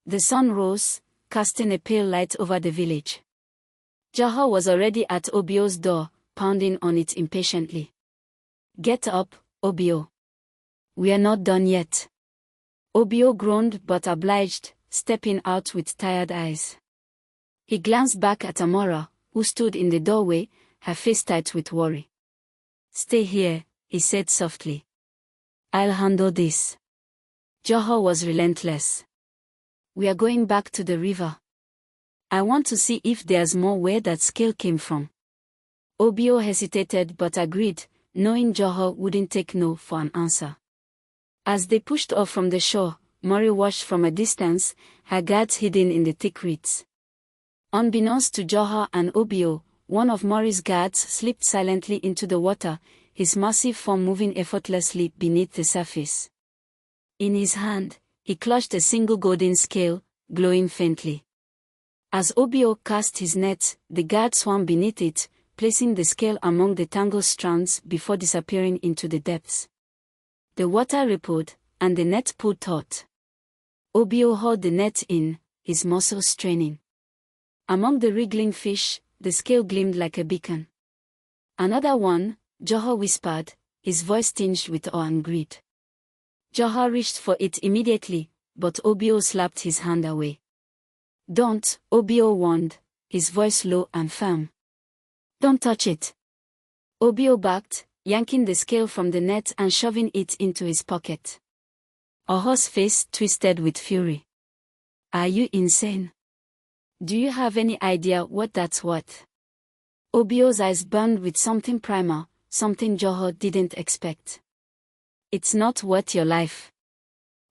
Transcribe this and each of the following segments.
The sun rose, casting a pale light over the village. Joho was already at Obio's door, pounding on it impatiently. "Get up, Obio. We are not done yet." Obio groaned but obliged, stepping out with tired eyes. He glanced back at Amora, who stood in the doorway, her face tight with worry. "Stay here," he said softly. "I'll handle this." Joho was relentless. "We are going back to the river. I want to see if there's more where that scale came from." Obio hesitated but agreed, knowing Joho wouldn't take no for an answer. As they pushed off from the shore, Mori watched from a distance, her guards hidden in the thick reeds. Unbeknownst to Joho and Obio, one of Mori's guards slipped silently into the water, his massive form moving effortlessly beneath the surface. In his hand, he clutched a single golden scale, glowing faintly. As Obio cast his net, the guard swam beneath it, placing the scale among the tangled strands before disappearing into the depths. The water rippled, and the net pulled taut. Obio hauled the net in, his muscles straining. Among the wriggling fish, the scale gleamed like a beacon. "Another one," Joho whispered, his voice tinged with awe and greed. Joho reached for it immediately, but Obio slapped his hand away. "Don't," Obio warned, his voice low and firm. "Don't touch it." Obio backed, yanking the scale from the net and shoving it into his pocket. Oho's face twisted with fury. "Are you insane? Do you have any idea what that's worth?" Obio's eyes burned with something primal, something Joho didn't expect. "It's not worth your life."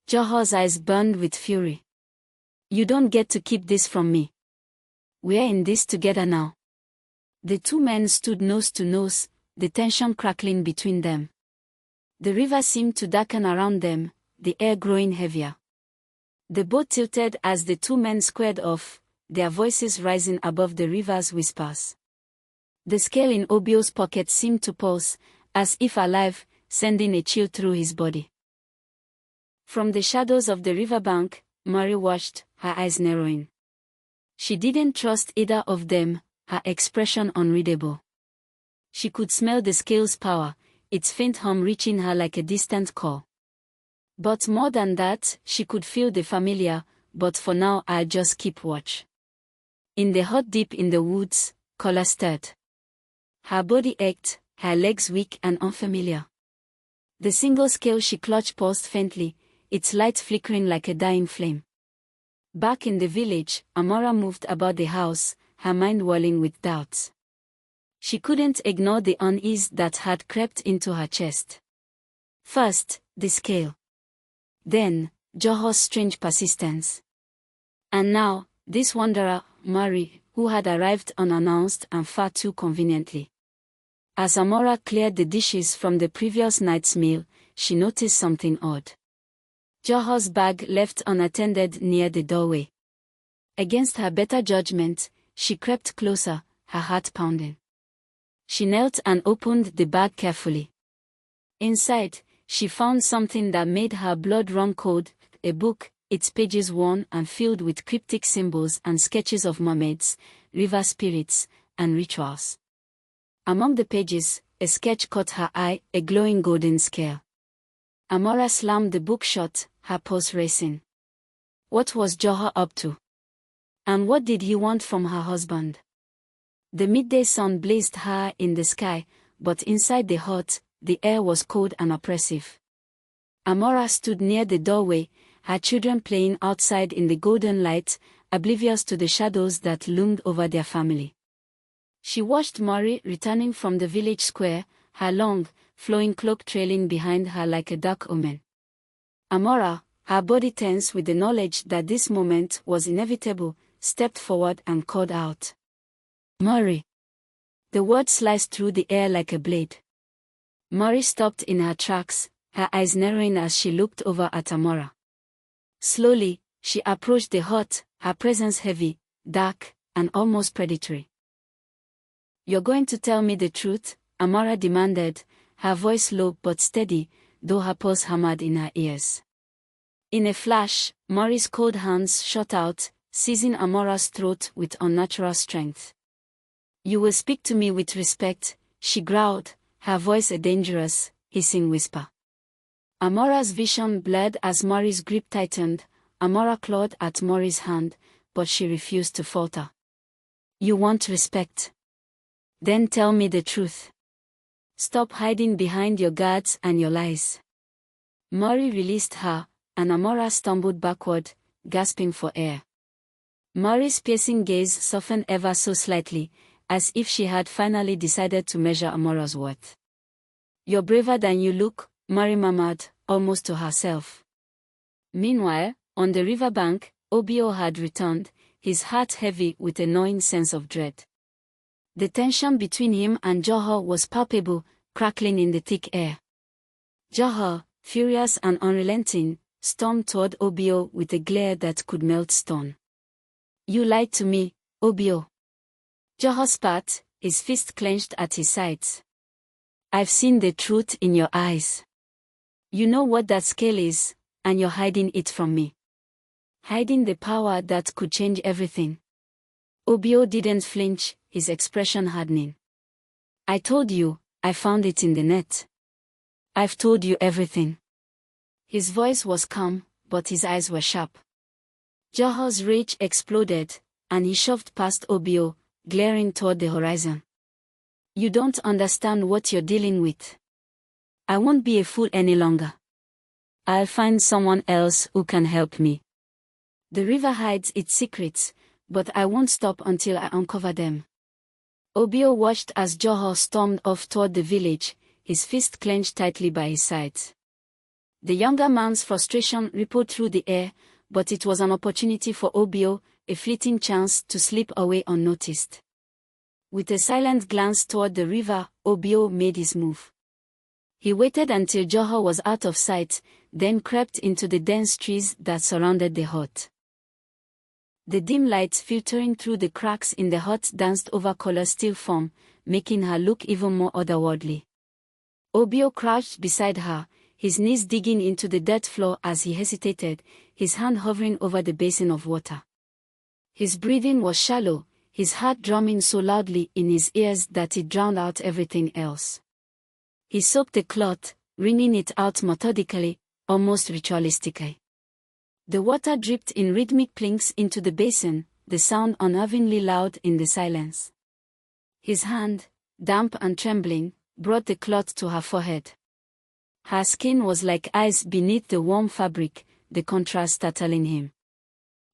Joho's eyes burned with fury. "You don't get to keep this from me. We're in this together now." The two men stood nose to nose, the tension crackling between them. The river seemed to darken around them, the air growing heavier. The boat tilted as the two men squared off, their voices rising above the river's whispers. The scale in Obio's pocket seemed to pulse, as if alive, sending a chill through his body. From the shadows of the riverbank, Mari watched, her eyes narrowing. She didn't trust either of them, her expression unreadable. She could smell the scale's power, its faint hum reaching her like a distant call. But more than that, she could feel the familiar, "But for now I'll just keep watch." In the hot deep in the woods, color stirred. Her body ached, her legs weak and unfamiliar. The single scale she clutched pulsed faintly, its light flickering like a dying flame. Back in the village, Amora moved about the house, her mind whirling with doubts. She couldn't ignore the unease that had crept into her chest. First, the scale. Then, Joho's strange persistence. And now, this wanderer, Mari, who had arrived unannounced and far too conveniently. As Amora cleared the dishes from the previous night's meal, she noticed something odd. Joho's bag left unattended near the doorway. Against her better judgment, she crept closer, her heart pounding. She knelt and opened the bag carefully. Inside, she found something that made her blood run cold, a book, its pages worn and filled with cryptic symbols and sketches of mermaids, river spirits, and rituals. Among the pages, a sketch caught her eye, a glowing golden scale. Amora slammed the book shut, her pulse racing. What was Joho up to? And what did he want from her husband? The midday sun blazed high in the sky, but inside the hut, the air was cold and oppressive. Amora stood near the doorway, her children playing outside in the golden light, oblivious to the shadows that loomed over their family. She watched Mori returning from the village square, her long, flowing cloak trailing behind her like a dark omen. Amora, her body tense with the knowledge that this moment was inevitable, stepped forward and called out, "Mori!" The word sliced through the air like a blade. Mori stopped in her tracks, her eyes narrowing as she looked over at Amora. Slowly, she approached the hut, her presence heavy, dark, and almost predatory. "You're going to tell me the truth?" Amora demanded, her voice low but steady, though her pulse hammered in her ears. In a flash, Mori's cold hands shot out, seizing Amora's throat with unnatural strength. "You will speak to me with respect," she growled, her voice a dangerous, hissing whisper. Amora's vision blurred as Mori's grip tightened. Amora clawed at Mori's hand, but she refused to falter. "You want respect? Then tell me the truth. Stop hiding behind your guards and your lies." Mori released her, and Amora stumbled backward, gasping for air. Mori's piercing gaze softened ever so slightly, as if she had finally decided to measure Amora's worth. "You're braver than you look," Mori murmured, almost to herself. Meanwhile, on the riverbank, Obio had returned, his heart heavy with a gnawing sense of dread. The tension between him and Johor was palpable, crackling in the thick air. Johor, furious and unrelenting, stormed toward Obio with a glare that could melt stone. "You lied to me, Obio." Johor spat, his fist clenched at his sides. "I've seen the truth in your eyes. You know what that scale is, and you're hiding it from me. Hiding the power that could change everything." Obio didn't flinch, his expression hardening. "I told you, I found it in the net. I've told you everything." His voice was calm, but his eyes were sharp. Johor's rage exploded, and he shoved past Obio, glaring toward the horizon. "You don't understand what you're dealing with. I won't be a fool any longer. I'll find someone else who can help me. The river hides its secrets, but I won't stop until I uncover them." Obio watched as Johor stormed off toward the village, his fist clenched tightly by his sides. The younger man's frustration rippled through the air, but it was an opportunity for Obio, a fleeting chance to slip away unnoticed. With a silent glance toward the river, Obio made his move. He waited until Johor was out of sight, then crept into the dense trees that surrounded the hut. The dim light filtering through the cracks in the hut danced over color's still form, making her look even more otherworldly. Obio crouched beside her, his knees digging into the dirt floor as he hesitated, his hand hovering over the basin of water. His breathing was shallow, his heart drumming so loudly in his ears that it drowned out everything else. He soaked the cloth, wringing it out methodically, almost ritualistically. The water dripped in rhythmic plinks into the basin, the sound unnervingly loud in the silence. His hand, damp and trembling, brought the cloth to her forehead. Her skin was like ice beneath the warm fabric, the contrast startling him.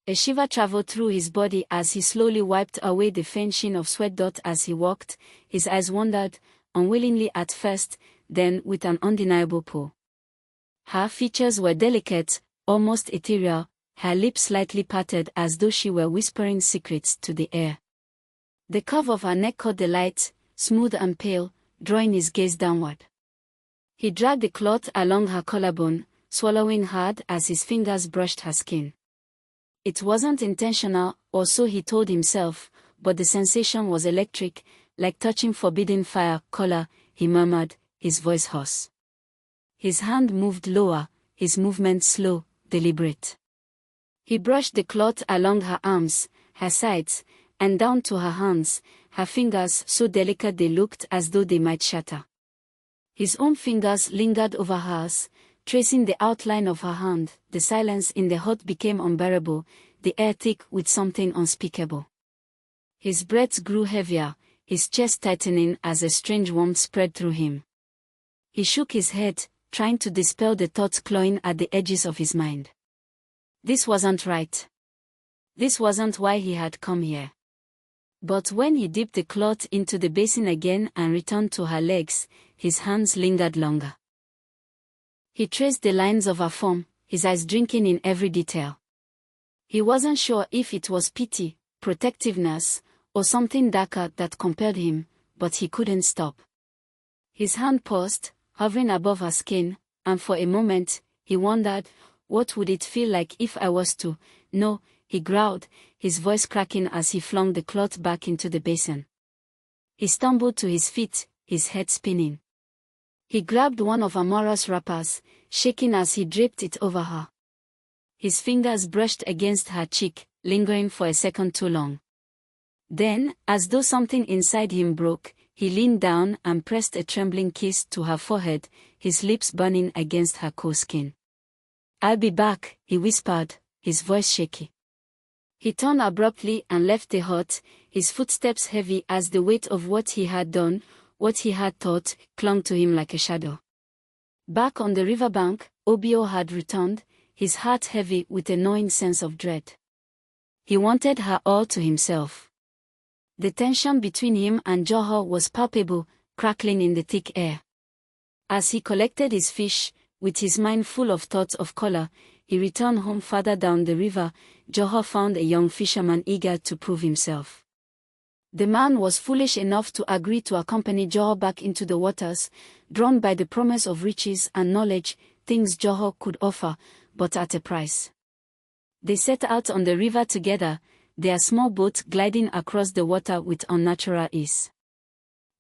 A shiver traveled through his body as he slowly wiped away the faint sheen of sweat dot as he walked. His eyes wandered, unwillingly at first, then with an undeniable pull. Her features were delicate, almost ethereal, her lips slightly parted as though she were whispering secrets to the air. The curve of her neck caught the light, smooth and pale, drawing his gaze downward. He dragged the cloth along her collarbone, swallowing hard as his fingers brushed her skin. It wasn't intentional, or so he told himself, but the sensation was electric, like touching forbidden fire. "Color," he murmured, his voice hoarse. His hand moved lower, his movement slow, deliberate. He brushed the cloth along her arms, her sides, and down to her hands, her fingers so delicate they looked as though they might shatter. His own fingers lingered over hers, tracing the outline of her hand. The silence in the hut became unbearable, the air thick with something unspeakable. His breath grew heavier, his chest tightening as a strange warmth spread through him. He shook his head, trying to dispel the thoughts clawing at the edges of his mind. This wasn't right. This wasn't why he had come here. But when he dipped the cloth into the basin again and returned to her legs, his hands lingered longer. He traced the lines of her form, his eyes drinking in every detail. He wasn't sure if it was pity, protectiveness, or something darker that compelled him, but he couldn't stop. His hand paused, hovering above her skin, and for a moment, he wondered, what would it feel like if I was to? "No," he growled, his voice cracking as he flung the cloth back into the basin. He stumbled to his feet, his head spinning. He grabbed one of Amora's wrappers, shaking as he draped it over her. His fingers brushed against her cheek, lingering for a second too long. Then, as though something inside him broke, he leaned down and pressed a trembling kiss to her forehead, his lips burning against her cool skin. "I'll be back," he whispered, his voice shaky. He turned abruptly and left the hut, his footsteps heavy as the weight of what he had done, what he had thought, clung to him like a shadow. Back on the riverbank, Obio had returned, his heart heavy with a gnawing sense of dread. He wanted her all to himself. The tension between him and Joho was palpable, crackling in the thick air. As he collected his fish, with his mind full of thoughts of color, he returned home farther down the river. Joho found a young fisherman eager to prove himself. The man was foolish enough to agree to accompany Joho back into the waters, drawn by the promise of riches and knowledge, things Joho could offer, but at a price. They set out on the river together, their small boat gliding across the water with unnatural ease.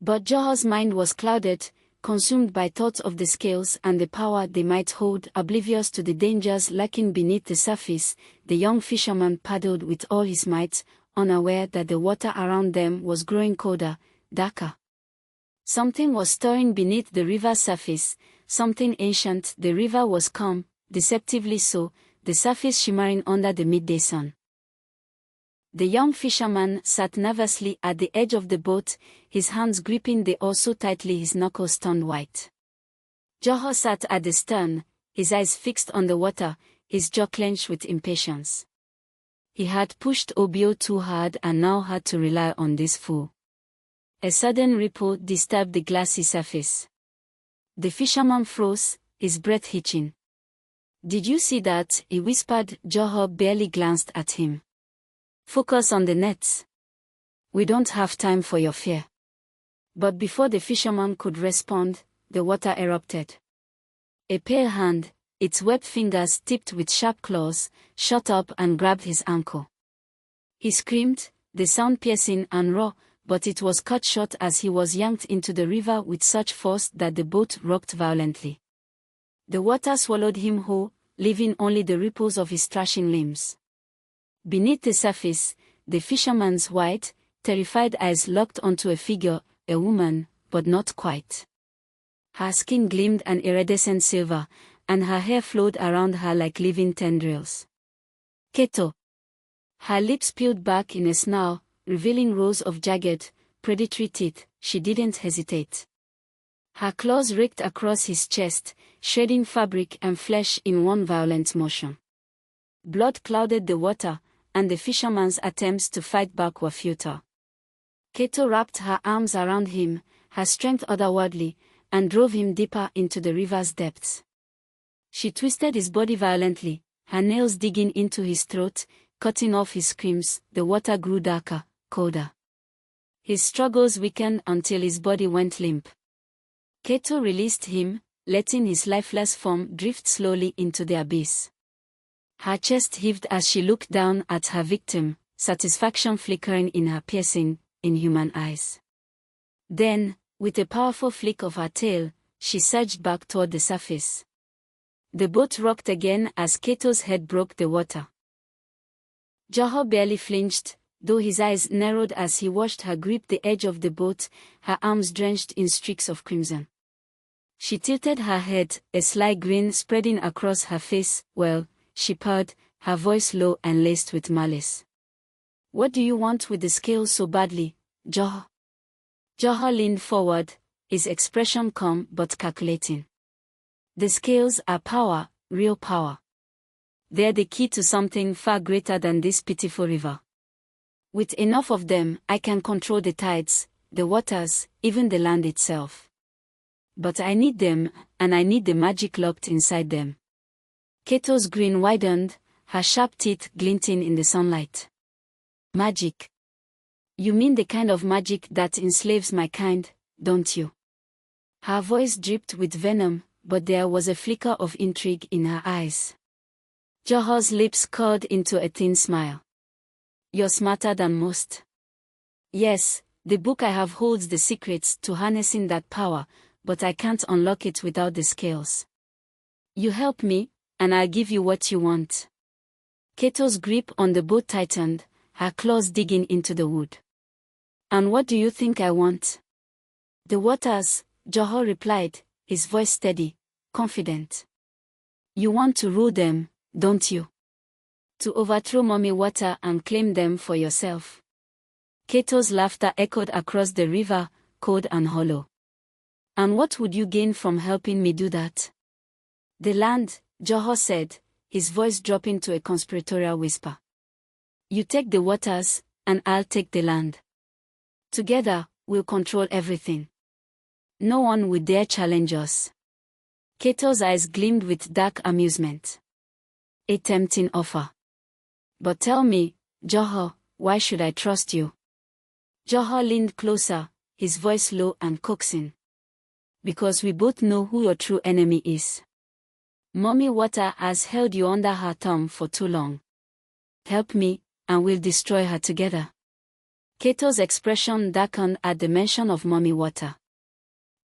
But Joho's mind was clouded, consumed by thoughts of the scales and the power they might hold. Oblivious to the dangers lurking beneath the surface, the young fisherman paddled with all his might, unaware that the water around them was growing colder, darker. Something was stirring beneath the river's surface, something ancient. The river was calm, deceptively so, the surface shimmering under the midday sun. The young fisherman sat nervously at the edge of the boat, his hands gripping the oar so tightly his knuckles turned white. Joho sat at the stern, his eyes fixed on the water, his jaw clenched with impatience. He had pushed Obio too hard and now had to rely on this fool. A sudden ripple disturbed the glassy surface. The fisherman froze, his breath hitching. "Did you see that?" he whispered. Joho barely glanced at him. "Focus on the nets. We don't have time for your fear." But before the fisherman could respond, the water erupted. A pale hand, its webbed fingers tipped with sharp claws, shot up and grabbed his ankle. He screamed, the sound piercing and raw, but it was cut short as he was yanked into the river with such force that the boat rocked violently. The water swallowed him whole, leaving only the ripples of his thrashing limbs. Beneath the surface, the fisherman's white, terrified eyes locked onto a figure, a woman, but not quite. Her skin gleamed an iridescent silver, and her hair flowed around her like living tendrils. "Keto." Her lips peeled back in a snarl, revealing rows of jagged, predatory teeth. She didn't hesitate. Her claws raked across his chest, shredding fabric and flesh in one violent motion. Blood clouded the water, and the fisherman's attempts to fight back were futile. Keto wrapped her arms around him, her strength otherworldly, and drove him deeper into the river's depths. She twisted his body violently, her nails digging into his throat, cutting off his screams. The water grew darker, colder. His struggles weakened until his body went limp. Keto released him, letting his lifeless form drift slowly into the abyss. Her chest heaved as she looked down at her victim, satisfaction flickering in her piercing, inhuman eyes. Then, with a powerful flick of her tail, she surged back toward the surface. The boat rocked again as Keto's head broke the water. Joho barely flinched, though his eyes narrowed as he watched her grip the edge of the boat, her arms drenched in streaks of crimson. She tilted her head, a sly grin spreading across her face. "Well," she purred, her voice low and laced with malice. "What do you want with the scales so badly, Joho?" Joho leaned forward, his expression calm but calculating. "The scales are power, real power. They're the key to something far greater than this pitiful river. With enough of them, I can control the tides, the waters, even the land itself. But I need them, and I need the magic locked inside them." Keto's grin widened, her sharp teeth glinting in the sunlight. "Magic? You mean the kind of magic that enslaves my kind, don't you?" Her voice dripped with venom, but there was a flicker of intrigue in her eyes. Joho's lips curled into a thin smile. "You're smarter than most. Yes, the book I have holds the secrets to harnessing that power, but I can't unlock it without the scales. You help me, and I'll give you what you want." Kato's grip on the boat tightened, her claws digging into the wood. "And what do you think I want?" "The waters," Johor replied, his voice steady, confident. "You want to rule them, don't you? To overthrow Mami Wata and claim them for yourself." Kato's laughter echoed across the river, cold and hollow. "And what would you gain from helping me do that?" "The land," Johor said, his voice dropping to a conspiratorial whisper. "You take the waters, and I'll take the land. Together, we'll control everything. No one will dare challenge us." Kato's eyes gleamed with dark amusement. "A tempting offer. But tell me, Johor, why should I trust you?" Johor leaned closer, his voice low and coaxing. "Because we both know who your true enemy is. Mami Wata has held you under her thumb for too long. Help me, and we'll destroy her together." Kato's expression darkened at the mention of Mami Wata.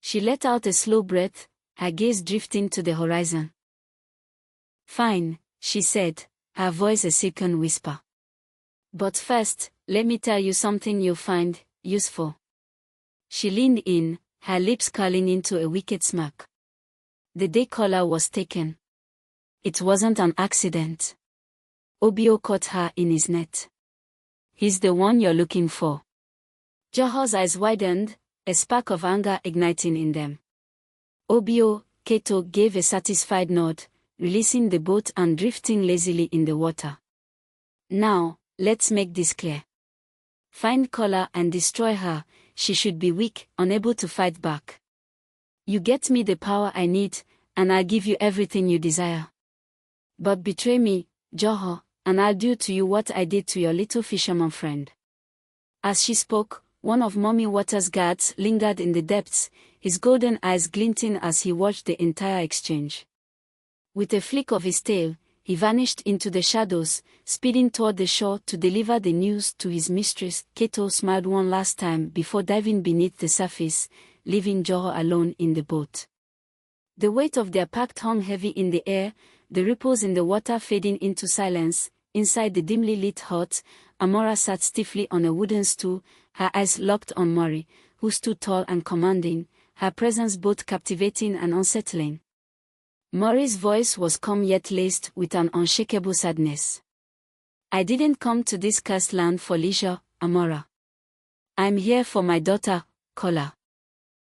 She let out a slow breath, her gaze drifting to the horizon. "Fine," she said, her voice a silken whisper. "But first, let me tell you something you'll find useful." She leaned in, her lips curling into a wicked smirk. The day caller was taken. It wasn't an accident. Obio caught her in his net. "He's the one you're looking for." Johor's eyes widened, a spark of anger igniting in them. "Obio," Kato gave a satisfied nod, releasing the boat and drifting lazily in the water. "Now, let's make this clear. Find Kola and destroy her. She should be weak, unable to fight back. You get me the power I need, and I'll give you everything you desire. But betray me, Johor, and I'll do to you what I did to your little fisherman friend." As she spoke, one of Mami Wata's guards lingered in the depths, his golden eyes glinting as he watched the entire exchange. With a flick of his tail, he vanished into the shadows, speeding toward the shore to deliver the news to his mistress. Kato smiled one last time before diving beneath the surface, leaving Johor alone in the boat. The weight of their pact hung heavy in the air, the ripples in the water fading into silence. Inside the dimly lit hut, Amora sat stiffly on a wooden stool, her eyes locked on Mori, who stood tall and commanding, her presence both captivating and unsettling. Mori's voice was calm yet laced with an unshakable sadness. "I didn't come to this cursed land for leisure, Amora. I'm here for my daughter, Kola.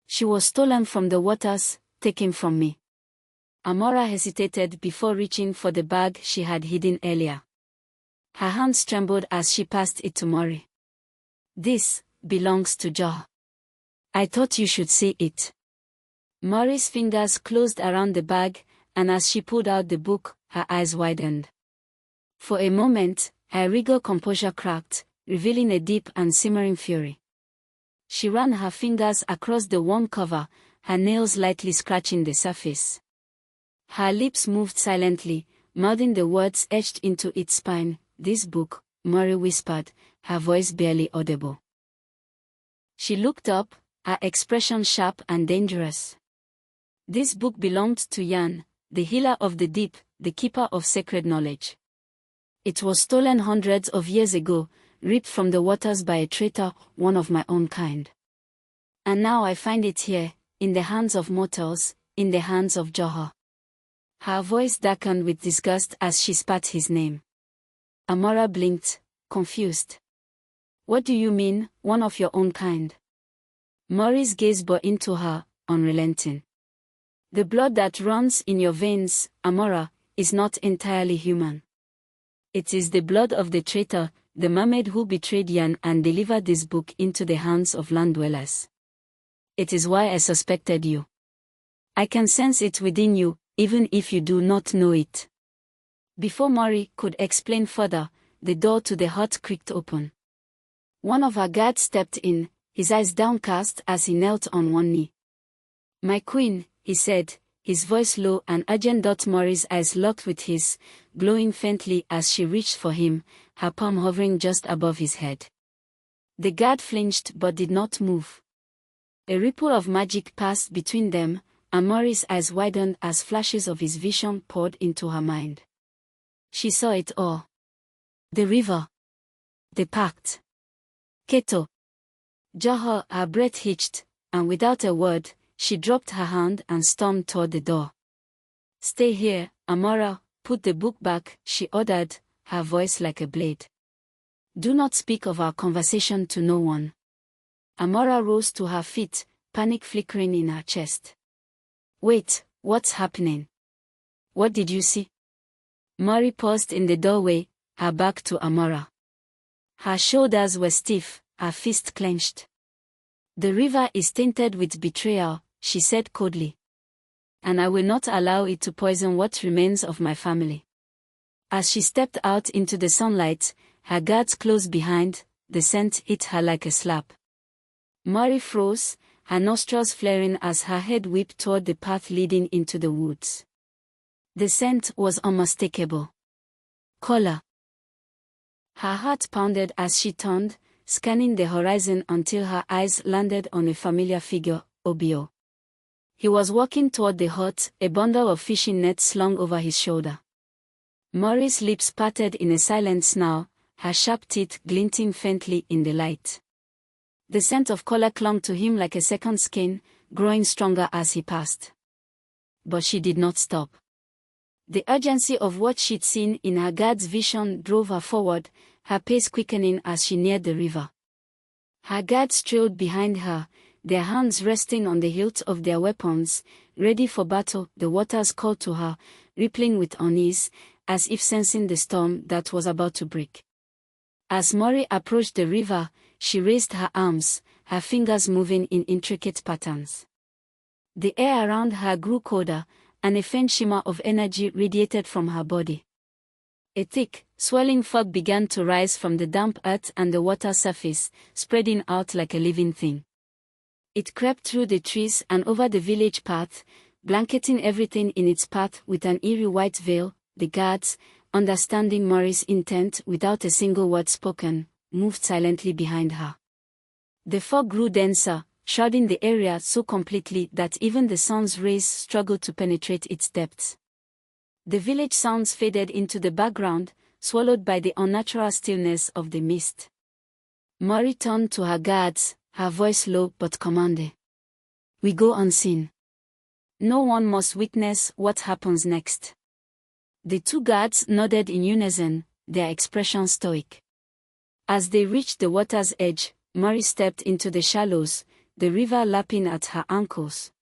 She was stolen from the waters, taken from me." Amora hesitated before reaching for the bag she had hidden earlier. Her hands trembled as she passed it to Mori. "This belongs to Johor. I thought you should see it." Mori's fingers closed around the bag, and as she pulled out the book, her eyes widened. For a moment, her regal composure cracked, revealing a deep and simmering fury. She ran her fingers across the worn cover, her nails lightly scratching the surface. Her lips moved silently, mouthing the words etched into its spine. "This book," Mori whispered, her voice barely audible. She looked up, her expression sharp and dangerous. "This book belonged to Yan, the healer of the deep, the keeper of sacred knowledge. It was stolen hundreds of years ago, ripped from the waters by a traitor, one of my own kind. And now I find it here, in the hands of mortals, in the hands of Johor." Her voice darkened with disgust as she spat his name. Amora blinked, confused. "What do you mean, one of your own kind?" Mori's gaze bore into her, unrelenting. "The blood that runs in your veins, Amora, is not entirely human. It is the blood of the traitor, the mermaid who betrayed Yan and delivered this book into the hands of land dwellers. It is why I suspected you. I can sense it within you, even if you do not know it." Before Mori could explain further, the door to the hut creaked open. One of her guards stepped in, his eyes downcast as he knelt on one knee. "My queen," he said, his voice low and urgent. Mori's eyes locked with his, glowing faintly as she reached for him, her palm hovering just above his head. The guard flinched but did not move. A ripple of magic passed between them, and Mori's eyes widened as flashes of his vision poured into her mind. She saw it all. The river. The pact. Keto. Jaha, her breath hitched, and without a word, she dropped her hand and stormed toward the door. Stay here, Amora, put the book back, she ordered, her voice like a blade. Do not speak of our conversation to no one. Amora rose to her feet, panic flickering in her chest. Wait, what's happening? What did you see? Mori paused in the doorway, her back to Amora. Her shoulders were stiff, her fist clenched. The river is tainted with betrayal, she said coldly. And I will not allow it to poison what remains of my family. As she stepped out into the sunlight, her guards close behind, the scent hit her like a slap. Mori froze, her nostrils flaring as her head whipped toward the path leading into the woods. The scent was unmistakable. Color. Her heart pounded as she turned, scanning the horizon until her eyes landed on a familiar figure, Obio. He was walking toward the hut, a bundle of fishing nets slung over his shoulder. Mori's lips parted in a silent snarl, her sharp teeth glinting faintly in the light. The scent of color clung to him like a second skin, growing stronger as he passed. But she did not stop. The urgency of what she'd seen in her guard's vision drove her forward, her pace quickening as she neared the river. Her guards trailed behind her, their hands resting on the hilts of their weapons, ready for battle. The waters called to her, rippling with unease, as if sensing the storm that was about to break. As Mori approached the river, she raised her arms, her fingers moving in intricate patterns. The air around her grew colder, and a faint shimmer of energy radiated from her body. A thick, swirling fog began to rise from the damp earth and the water surface, spreading out like a living thing. It crept through the trees and over the village path, blanketing everything in its path with an eerie white veil. The guards, understanding Mori's intent without a single word spoken, moved silently behind her. The fog grew denser, shrouding the area so completely that even the sun's rays struggled to penetrate its depths. The village sounds faded into the background, swallowed by the unnatural stillness of the mist. Mori turned to her guards, her voice low but commanding. We go unseen. No one must witness what happens next. The two guards nodded in unison, their expressions stoic. As they reached the water's edge, Mori stepped into the shallows, the river lapping at her ankles.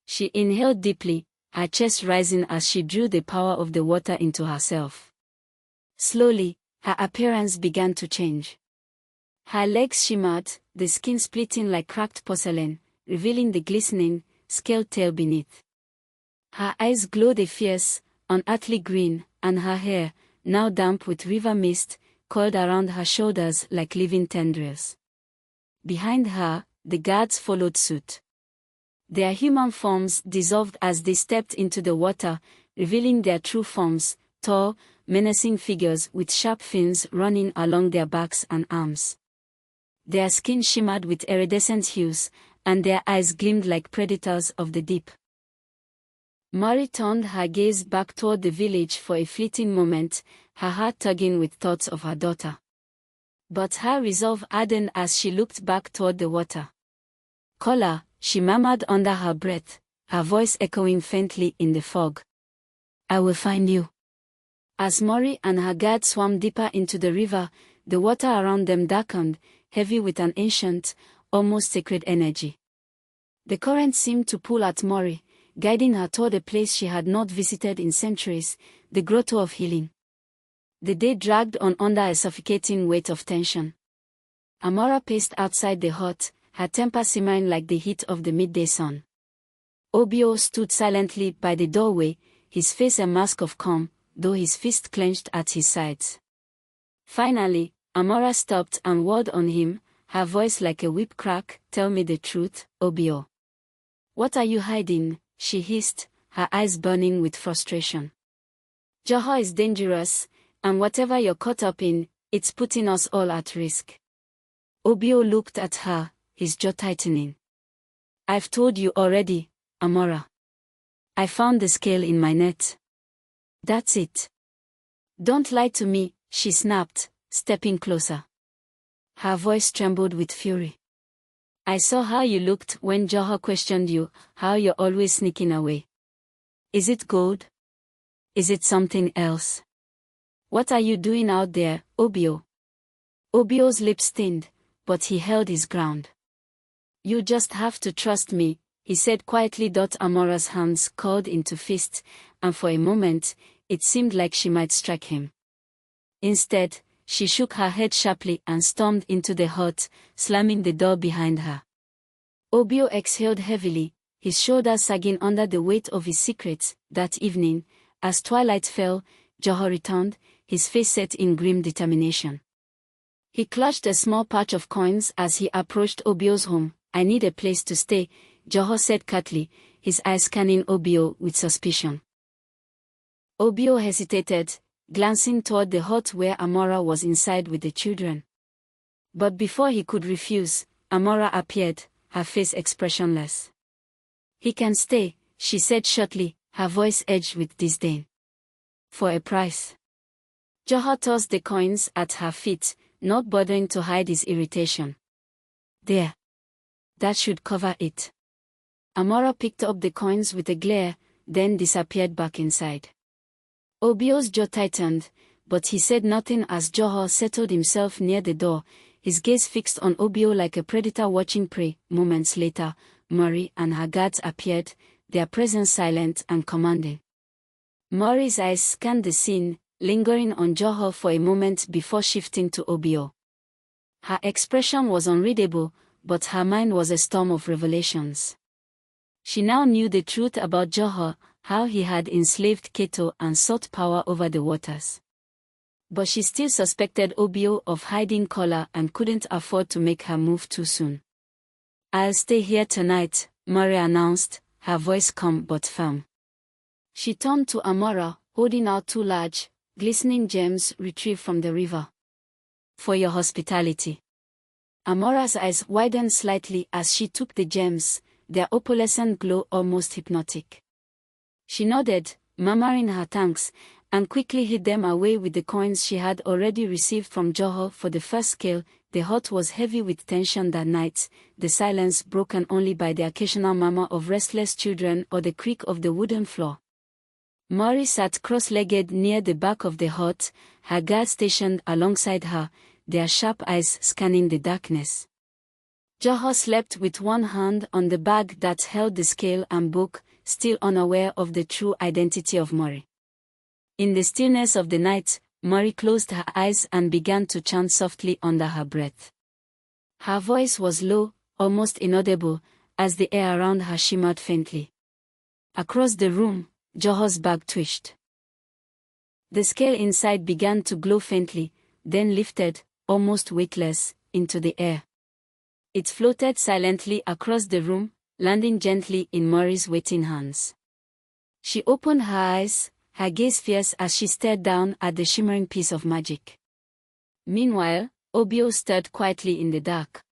She inhaled deeply, her chest rising as she drew the power of the water into herself. Slowly, her appearance began to change. Her legs shimmered, the skin splitting like cracked porcelain, revealing the glistening, scaled tail beneath. Her eyes glowed a fierce, unearthly green, and her hair, now damp with river mist, coiled around her shoulders like living tendrils. Behind her, the guards followed suit. Their human forms dissolved as they stepped into the water, revealing their true forms, tall, menacing figures with sharp fins running along their backs and arms. Their skin shimmered with iridescent hues, and their eyes gleamed like predators of the deep. Mori turned her gaze back toward the village for a fleeting moment, her heart tugging with thoughts of her daughter. But her resolve hardened as she looked back toward the water. Kola, she murmured under her breath, her voice echoing faintly in the fog. I will find you. As Mori and her guard swam deeper into the river, the water around them darkened, heavy with an ancient, almost sacred energy. The current seemed to pull at Mori, guiding her toward a place she had not visited in centuries, the grotto of healing. The day dragged on under a suffocating weight of tension. Amora paced outside the hut, her temper simmering like the heat of the midday sun. Obio stood silently by the doorway, his face a mask of calm, though his fist clenched at his sides. Finally, Amora stopped and whirled on him, her voice like a whip crack. Tell me the truth, Obio. What are you hiding? She hissed, her eyes burning with frustration. Jaha is dangerous, and whatever you're caught up in, it's putting us all at risk. Obio looked at her, his jaw tightening. I've told you already, Amora. I found the scale in my net. That's it. Don't lie to me, she snapped, stepping closer. Her voice trembled with fury. I saw how you looked when Joho questioned you, how you're always sneaking away. Is it gold? Is it something else? What are you doing out there, Obio? Obio's lips thinned, but he held his ground. You just have to trust me, he said quietly. Amora's hands curled into fists, and for a moment, it seemed like she might strike him. Instead, she shook her head sharply and stormed into the hut, slamming the door behind her. Obio exhaled heavily, his shoulders sagging under the weight of his secrets. That evening, as twilight fell, Joho returned, his face set in grim determination. He clutched a small patch of coins as he approached Obio's home. I need a place to stay, Joho said curtly, his eyes scanning Obio with suspicion. Obio hesitated, glancing toward the hut where Amora was inside with the children. But before he could refuse, Amora appeared, her face expressionless. He can stay, she said shortly, her voice edged with disdain. For a price. Joho tossed the coins at her feet, not bothering to hide his irritation. There. That should cover it. Amora picked up the coins with a glare, then disappeared back inside. Obio's jaw tightened, but he said nothing as Joho settled himself near the door, his gaze fixed on Obio like a predator watching prey. Moments later, Mori and her guards appeared, their presence silent and commanding. Mori's eyes scanned the scene, lingering on Joho for a moment before shifting to Obio. Her expression was unreadable, but her mind was a storm of revelations. She now knew the truth about Joho, how he had enslaved Keto and sought power over the waters. But she still suspected Obio of hiding color and couldn't afford to make her move too soon. I'll stay here tonight, Mori announced, her voice calm but firm. She turned to Amora, holding out two large, glistening gems retrieved from the river. For your hospitality. Amora's eyes widened slightly as she took the gems, their opalescent glow almost hypnotic. She nodded, murmuring her thanks, and quickly hid them away with the coins she had already received from Joho for the first scale. The hut was heavy with tension that night, the silence broken only by the occasional murmur of restless children or the creak of the wooden floor. Mori sat cross-legged near the back of the hut, her guard stationed alongside her, their sharp eyes scanning the darkness. Joho slept with one hand on the bag that held the scale and book, still unaware of the true identity of Mori. In the stillness of the night, Mori closed her eyes and began to chant softly under her breath. Her voice was low, almost inaudible, as the air around her shimmered faintly. Across the room, Joho's bag twitched. The scale inside began to glow faintly, then lifted, almost weightless, into the air. It floated silently across the room, landing gently in Mori's waiting hands. She opened her eyes, her gaze fierce as she stared down at the shimmering piece of magic. Meanwhile, Obio stirred quietly in the dark.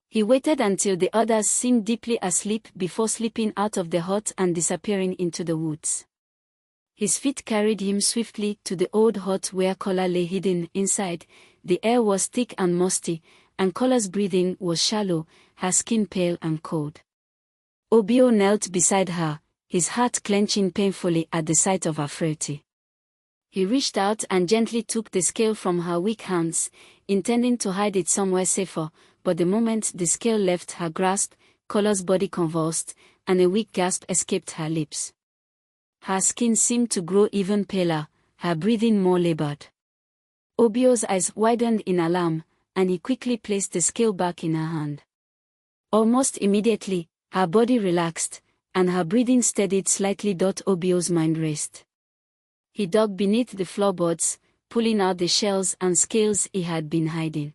He waited until the others seemed deeply asleep before slipping out of the hut and disappearing into the woods. His feet carried him swiftly to the old hut where Kola lay hidden inside. The air was thick and musty, and Kola's breathing was shallow, her skin pale and cold. Obio knelt beside her, his heart clenching painfully at the sight of her frailty. He reached out and gently took the scale from her weak hands, intending to hide it somewhere safer, but the moment the scale left her grasp, Kola's body convulsed, and a weak gasp escaped her lips. Her skin seemed to grow even paler, her breathing more labored. Obio's eyes widened in alarm, and he quickly placed the scale back in her hand. Almost immediately, her body relaxed, and her breathing steadied slightly. Obio's mind raced. He dug beneath the floorboards, pulling out the shells and scales he had been hiding.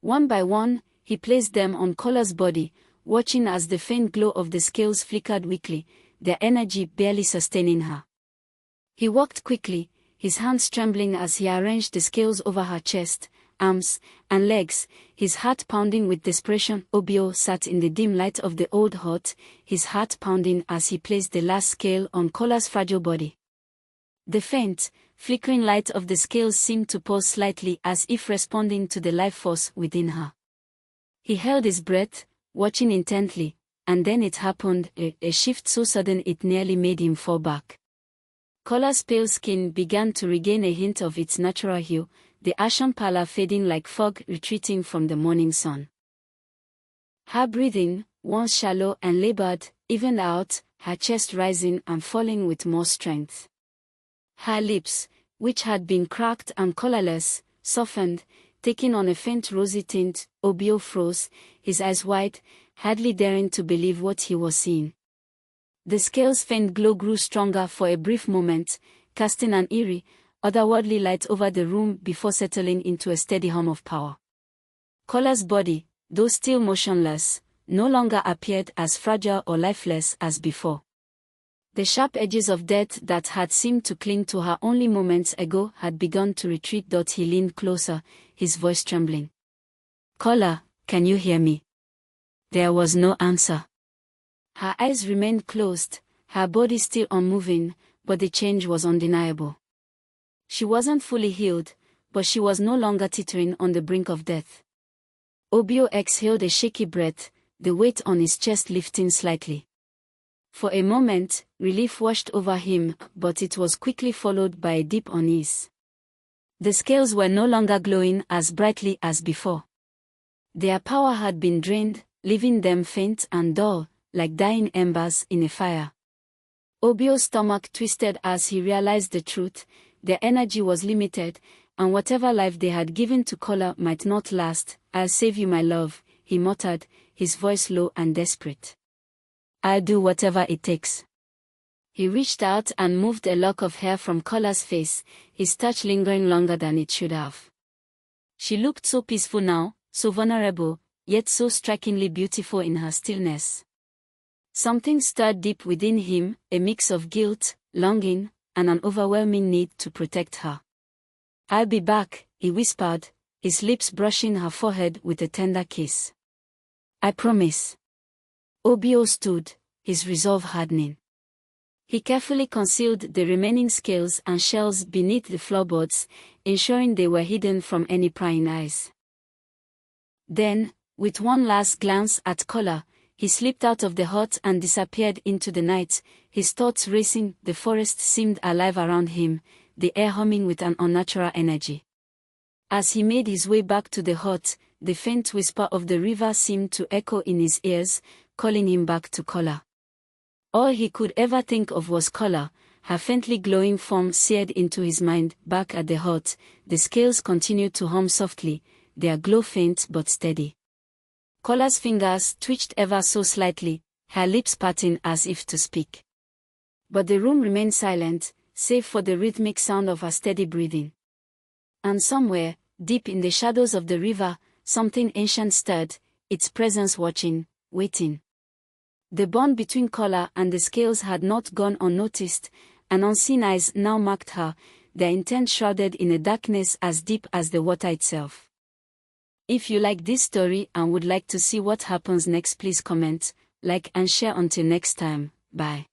One by one, he placed them on Kola's body, watching as the faint glow of the scales flickered weakly, their energy barely sustaining her. He walked quickly, his hands trembling as he arranged the scales over her chest, arms, and legs, his heart pounding with desperation. Obio sat in the dim light of the old hut, his heart pounding as he placed the last scale on Kola's fragile body. The faint, flickering light of the scales seemed to pulse slightly as if responding to the life force within her. He held his breath, watching intently, and then it happened, a shift so sudden it nearly made him fall back. Collar's pale skin began to regain a hint of its natural hue, the ashen pallor fading like fog retreating from the morning sun. Her breathing, once shallow and labored, evened out, her chest rising and falling with more strength. Her lips, which had been cracked and colorless, softened, taking on a faint rosy tint. Obio froze, his eyes wide, hardly daring to believe what he was seeing. The scales' faint glow grew stronger for a brief moment, casting an eerie, otherworldly light over the room before settling into a steady hum of power. Collar's body, though still motionless, no longer appeared as fragile or lifeless as before. The sharp edges of death that had seemed to cling to her only moments ago had begun to retreat. He leaned closer, his voice trembling. "Collar, can you hear me?" There was no answer. Her eyes remained closed, her body still unmoving, but the change was undeniable. She wasn't fully healed, but she was no longer teetering on the brink of death. Obio exhaled a shaky breath, the weight on his chest lifting slightly. For a moment, relief washed over him, but it was quickly followed by a deep unease. The scales were no longer glowing as brightly as before. Their power had been drained, leaving them faint and dull, like dying embers in a fire. Obio's stomach twisted as he realized the truth. Their energy was limited, and whatever life they had given to Collar might not last. "I'll save you, my love," he muttered, his voice low and desperate. "I'll do whatever it takes." He reached out and moved a lock of hair from Collar's face, his touch lingering longer than it should have. She looked so peaceful now, so vulnerable, yet so strikingly beautiful in her stillness. Something stirred deep within him, a mix of guilt, longing, and an overwhelming need to protect her. "I'll be back," he whispered, his lips brushing her forehead with a tender kiss. "I promise." Obio stood, his resolve hardening. He carefully concealed the remaining scales and shells beneath the floorboards, ensuring they were hidden from any prying eyes. Then, with one last glance at Collar, he slipped out of the hut and disappeared into the night, his thoughts racing. The forest seemed alive around him, the air humming with an unnatural energy. As he made his way back to the hut, the faint whisper of the river seemed to echo in his ears, calling him back to Collar. All he could ever think of was Collar, her faintly glowing form seared into his mind. Back at the hut, the scales continued to hum softly, their glow faint but steady. Collar's fingers twitched ever so slightly, her lips parting as if to speak. But the room remained silent, save for the rhythmic sound of her steady breathing. And somewhere, deep in the shadows of the river, something ancient stirred, its presence watching, waiting. The bond between Collar and the scales had not gone unnoticed, and unseen eyes now marked her, their intent shrouded in a darkness as deep as the water itself. If you like this story and would like to see what happens next, please comment, like and share. Until next time, bye.